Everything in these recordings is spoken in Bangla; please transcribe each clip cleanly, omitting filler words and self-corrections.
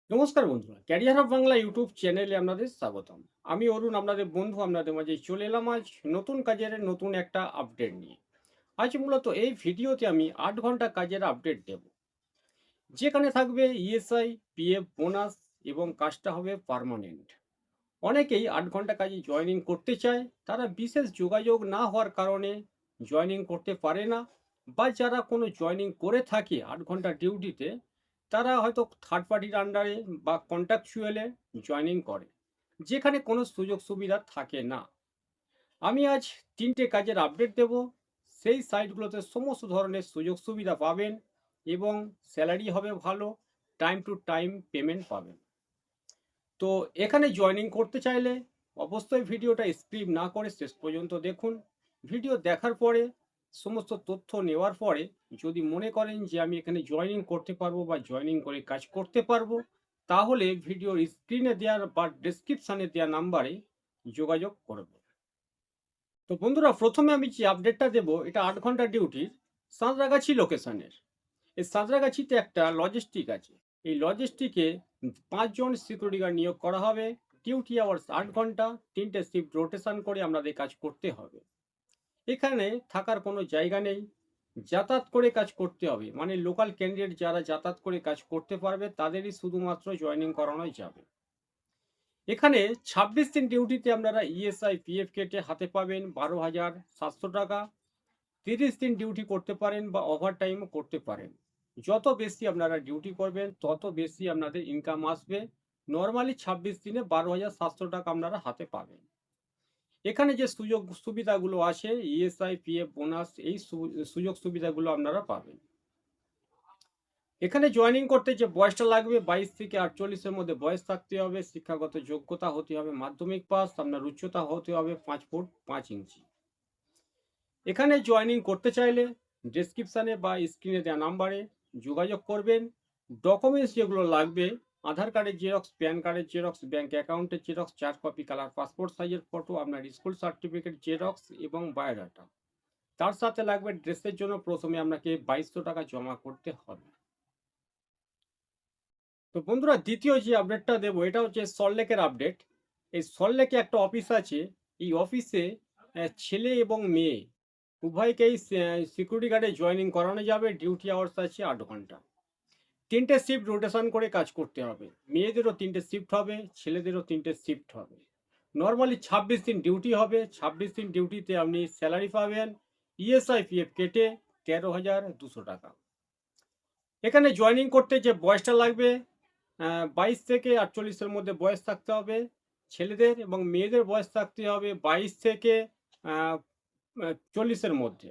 নমস্কার বন্ধুরা, ক্যারিয়ার অফ বাংলা ইউটিউব চ্যানেলে আপনাদের স্বাগতম। আমি অরুণ, আপনাদের বন্ধু। আপনাদের মাঝে চলে এলাম আজ নতুন কাজের নতুন একটা আপডেট নিয়ে। আজ মূলত এই ভিডিওতে আমি 8 ঘন্টা কাজের আপডেট দেব, যেখানে থাকবে ইএসআই, পিএফ, বোনাস এবং কাজটা হবে পার্মানেন্ট। অনেকেই 8 ঘন্টা কাজে জয়েনিং করতে চায়, তারা বিশেষ যোগাযোগ না হওয়ার কারণে জয়েনিং করতে পারে না, বা যারা কোনো জয়েনিং করে থাকে 8 ঘন্টা ডিউটিতে, তারা হয়তো থার্ড পার্টির আন্ডারে বা কন্ট্রাকচুয়ালে জয়েনিং করে, যেখানে কোনো সুযোগ সুবিধা থাকে না। আমি আজ 3টে কাজের আপডেট দেব। সেই সাইটগুলোতে সমস্ত ধরনের সুযোগ সুবিধা পাবেন এবং স্যালারি হবে ভালো, টাইম টু টাইম পেমেন্ট পাবেন। তো এখানে জয়েনিং করতে চাইলে অবশ্যই ভিডিওটা স্কিপ না করে শেষ পর্যন্ত দেখুন। ভিডিও দেখার পরে সমস্ত তথ্য নেওয়ার পরে যদি মনে করেন যে আমি এখানে জয়েনিং করতে পারবো বা জয়েনিং করে কাজ করতে পারবো, তাহলে ভিডিওর স্ক্রিনে দেওয়ার বা ডেসক্রিপশানে দেওয়া নাম্বারে যোগাযোগ করবে। তো বন্ধুরা, প্রথমে আমি যে আপডেটটা দেবো, এটা 8 ঘন্টা ডিউটির সাঁতরাগাছি লোকেশনের। এই সাঁতরাগাছিতে একটা লজিস্টিক আছে। এই লজিস্টিকে 5 জন সিকিউরিটি গার্ড নিয়োগ করা হবে। ডিউটি আওয়ার্স 8 ঘন্টা, 3টে শিফট রোটেশন করে আপনাদের কাজ করতে হবে। এখানে থাকার কোনো জায়গা নেই, যাতায়াত করে কাজ করতে হবে। মানে লোকাল ক্যান্ডিডেট যারা যাতায়াত করে কাজ করতে পারবে তাদেরই শুধুমাত্র জয়েনিং করানো যাবে। এখানে 26 দিন ডিউটিতে আপনারা ইএসআই, পিএফ কেটে হাতে পাবেন 12,700 টাকা। 30 দিন ডিউটি করতে পারেন বা ওভার টাইমও করতে পারেন। যত বেশি আপনারা ডিউটি করবেন তত বেশি আপনাদের ইনকাম আসবে। নর্মালি 26 দিনে 12,700 টাকা আপনারা হাতে পাবেন। এখানে যে সুযোগ সুবিধাগুলো আছে, ইএসআই, পিএফ, বোনাস, এই সুযোগ সুবিধাগুলো আপনারা পাবেন। এখানে জয়েনিং করতে যে বয়সটা লাগবে, 22 থেকে 48-এর মধ্যে বয়স থাকতে হবে। শিক্ষাগত যোগ্যতা হতে হবে মাধ্যমিক পাস। আপনার উচ্চতা হতে হবে 5 ফুট 5 ইঞ্চি। এখানে জয়েনিং করতে চাইলে ডেসক্রিপশানে বা স্ক্রিনে দেওয়া নাম্বারে যোগাযোগ করবেন। ডকুমেন্টস যেগুলো লাগবে: আধার কার্ডের জেরক্স, প্যান কার্ডের জেরক্স, ব্যাঙ্ক অ্যাকাউন্টের জেরক্স, 4 কপি কালার পাসপোর্ট সাইজের ফটো, আপনার স্কুল সার্টিফিকেট জেরক্স এবং বায়োডাটা। তার সাথে লাগবে ড্রেসের জন্য প্রথমে আপনাকে 2200 টাকা জমা করতে হবে। তো বন্ধুরা, দ্বিতীয় যে আপডেটটা দেবো, এটা হচ্ছে সল্টলেকের আপডেট। এই সল্টলেকে একটা অফিস আছে। এই অফিসে ছেলে এবং মেয়ে উভয়কেই সিকিউরিটি গার্ডে জয়েনিং করানো যাবে। ডিউটি আওয়ার্স আছে 8 ঘন্টা। 3টে শিফট রোটেশন করে কাজ করতে হবে। মেয়েদেরও 3টে শিফট হবে, ছেলেদেরও 3টে শিফট হবে। নর্মালি 26 দিন ডিউটি হবে। 26 দিন ডিউটিতে আপনি স্যালারি পাবেন ইএসআই, পিএফ কেটে 13,200 টাকা। এখানে জয়েনিং করতে যে বয়সটা লাগবে, 22 থেকে 48-এর মধ্যে বয়স থাকতে হবে ছেলেদের, এবং মেয়েদের বয়স থাকতে হবে 22 থেকে 40-এর মধ্যে।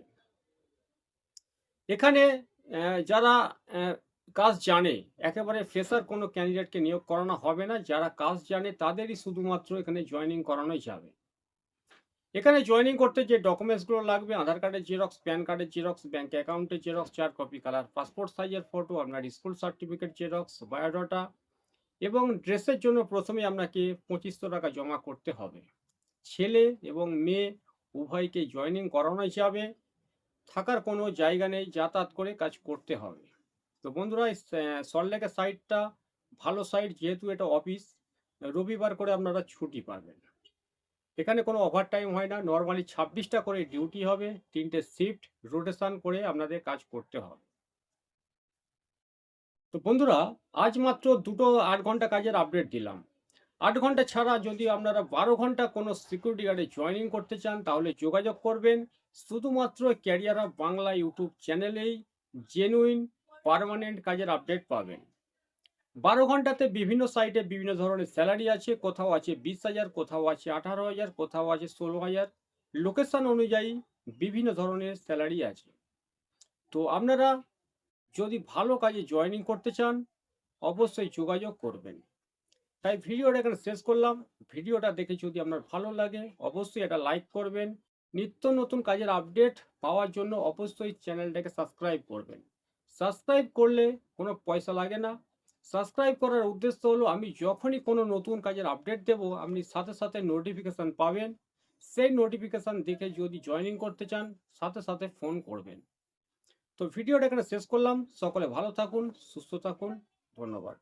এখানে যারা কাজ জানে, একেবারে ফ্রেশার কোনো ক্যান্ডিডেটকে নিয়োগ করানো হবে না। যারা কাজ জানে তাদেরই শুধুমাত্র এখানে জয়েনিং করানো যাবে। এখানে জয়েনিং করতে যে ডকুমেন্টসগুলো লাগবে: আধার কার্ডের জেরক্স, প্যান কার্ডের জেরক্স, ব্যাঙ্ক অ্যাকাউন্টের জেরক্স, 4 কপি কালার পাসপোর্ট সাইজের ফটো, আপনার স্কুল সার্টিফিকেট জেরক্স, বায়োডাটা। এবং ড্রেসের জন্য প্রথমেই আপনাকে 2500 টাকা জমা করতে হবে। ছেলে এবং মেয়ে উভয়কে জয়েনিং করানো যাবে। থাকার কোনো জায়গা নেই, যাতায়াত করে কাজ করতে হবে। তো বন্ধুরা, এই সল্টলেকের সাইটটা ভালো সাইট, যেহেতু এটা অফিস। রবিবার করে আপনারা ছুটি পাবেন। এখানে কোনো ওভারটাইম হয় না। নর্মালি 26টা করে ডিউটি হবে। 3টে শিফট রোটেশন করে আপনাদের কাজ করতে হবে। তো বন্ধুরা, আজ মাত্র দুটো 8 ঘন্টা কাজের আপডেট দিলাম। 8 ঘন্টা ছাড়া যদি আপনারা 12 ঘন্টা কোনো সিকিউরিটি গার্ডে জয়েনিং করতে চান, তাহলে যোগাযোগ করবেন। শুধুমাত্র ক্যারিয়ার অফ বাংলা ইউটিউব চ্যানেলেই জেনুইন পার্মানেন্ট কাজের আপডেট পাবেন। 12 ঘন্টাতে বিভিন্ন সাইটে বিভিন্ন ধরনের স্যালারি আছে। কোথাও আছে 20,000, কোথাও আছে 18,000, কোথাও আছে 16,000। লোকেশন অনুযায়ী বিভিন্ন ধরনের স্যালারি আছে। তো আপনারা যদি ভালো কাজে জয়েনিং করতে চান, অবশ্যই যোগাযোগ করবেন। তাই ভিডিওটা এখানে শেষ করলাম। ভিডিওটা দেখে যদি আপনার ভালো লাগে, অবশ্যই এটা লাইক করবেন। নিত্য নতুন কাজের আপডেট পাওয়ার জন্য অবশ্যই চ্যানেলটাকে সাবস্ক্রাইব করবেন। সাবস্ক্রাইব করলে কোনো পয়সা লাগে না। সাবস্ক্রাইব করার উদ্দেশ্য হলো, আমি যখনই কোনো নতুন কাজের আপডেট দেব, আপনি সাথে সাথে নোটিফিকেশান পাবেন। সেই নোটিফিকেশান দেখে যদি জয়েনিং করতে চান, সাথে সাথে ফোন করবেন। তো ভিডিওটা এখানে শেষ করলাম। সকলে ভালো থাকুন, সুস্থ থাকুন। ধন্যবাদ।